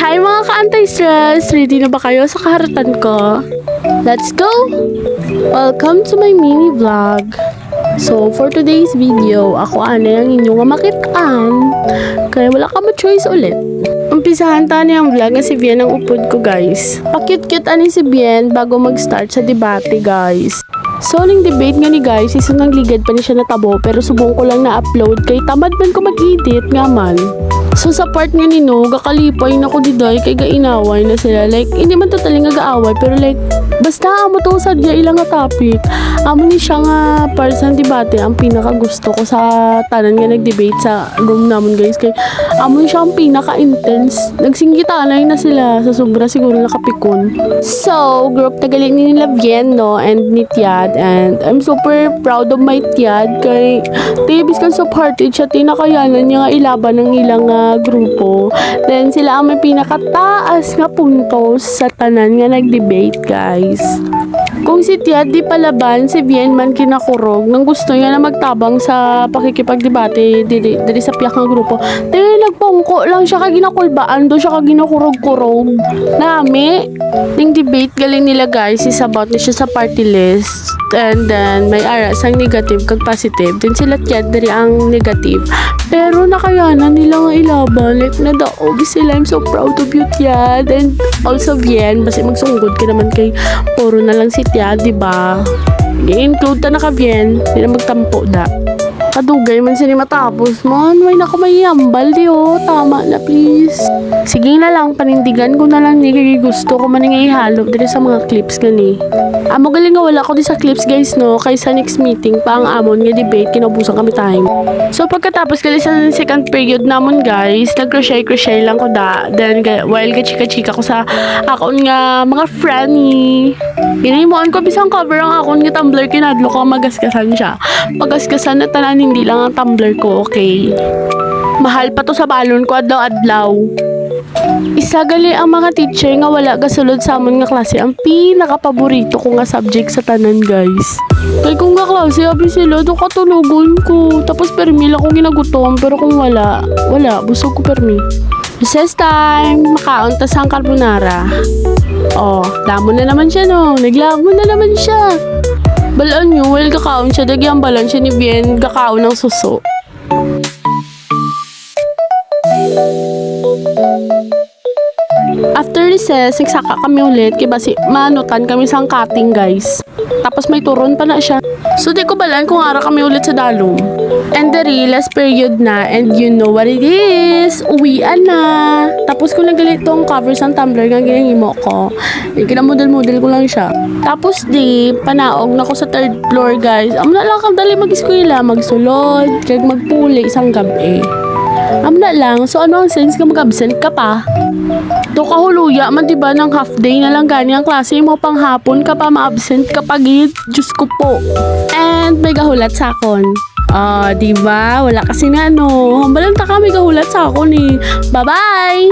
Hi mga ka-anti-stress! Ready na ba kayo sa kaharatan ko? Let's go! Welcome to my mini vlog. So, for today's video, ako ang inyong makitaan. Kaya wala ka ma-choice ulit. Umpisahan tayo ang vlog na si Bien ang upod ko, guys. Pakit-kit ani si Bien bago mag-start sa debate, guys. So, ning debate nga ni guys, isang nang ligad pa niya siya natabo pero subong ko lang na-upload kay tamad man ko mag-edit nga man. So, sa part nga ni No, gakalipay na ko diday kay gainaway na sila. Like, hindi man totally nga gaaway pero like, basta amo to sadya ilang nga topic. Amo ni siya nga para sa debate ang pinaka gusto ko sa tanan nga nag-debate sa room namon guys. Kay amo ni siya ang pinaka-intense. Nagsinggitanay na sila sa sobra siguro nakapikon. So, group na galing ni nila Bien, no, and ni Tiad. And I'm super proud of my Tiad kay tibis kan supported siya tinakayanan niya nga ilaban ng ilang grupo. Then sila ang may pinakataas nga puntos sa tanan nga nag-debate, guys. Kung si Tiad di palaban, si Bien man kinakurog nang gusto niya na magtabang sa pakikipagdebate diri sa piyak nga grupo. Then nagpungko lang siya kag ginakulbaan do siya kag ginakurog-kurog. Nami, ning debate galing nila guys is about ni siya sa party list. And then may aras ang negative kag positive. Then sila Tiad diri ang negative. Pero nakayanan nila nga ilaban. Like nadaog sila. I'm so proud of you, Tiad. And also Bien, basta magsunggod ka naman kay puro na lang si Tiad, diba? I-include ta na ka Bien. Hindi na magtampo da. Kadugay man sila matapos man. May nako may yambal di oh. Tama na please. Sige na lang, panindigan ko na lang ni kay gusto ko man nga ihalo dito sa mga clips gani. Amo galing nga wala ko di sa clips guys no. Kay sa next meeting pa ang amon nga debate kinabusan kami time. So pagkatapos gali sa second period namon guys, nag-crochet lang ko da. Then while chika-chika ko sa akon nga mga friendly. Inimuan ko bisang cover ang akon nga Tumblr kinadlo ko magaskasan siya. Pagaskasan na tanan hindi lang ang Tumblr ko, okay? Mahal pa to sa balon ko adlaw-adlaw. Isa gali ang mga teacher nga wala gasulod sa amon nga klase ang pinaka-paborito ko nga subject sa tanan guys. Kaya kung nga klase abi sila do katulugon ko. Tapos permi lang kung ginagutom pero kung wala busog ko permi. Recess time, makaon ta sang carbonara. Oh, lamon na naman siya no. Naglamon na naman siya. Balaan nyo, well kakaon siya, dagyang balan siya ni Bien, kakaon ng suso. After recess, nagsaka kami ulit, kaya basi manutan kami sa cutting guys. Tapos may turon pa na siya. So di ko balaan kung ara kami ulit sa dalom. And the last period na, and you know what it is, uwian na. Tapos kung nagalito ang cover sa Tumblr, nga ginahimo ko. Kinamodel-model ko lang siya. Tapos di, panaog na ko sa third floor guys. Amo na lang kang dali mag-eskwela, magsulod, kag magpuli isang gabi. Amo na lang, so ano ang sense ka mag-absent ka pa? Do kahuluya man diba ng half day na lang gani ang klase mo pang hapon ka pa ma-absent kapag Diyos ko po. And may gahulat sa akon. Diba? Wala kasi nga no. Hambalang ta kami gahulat sa akon eh. Bye-bye!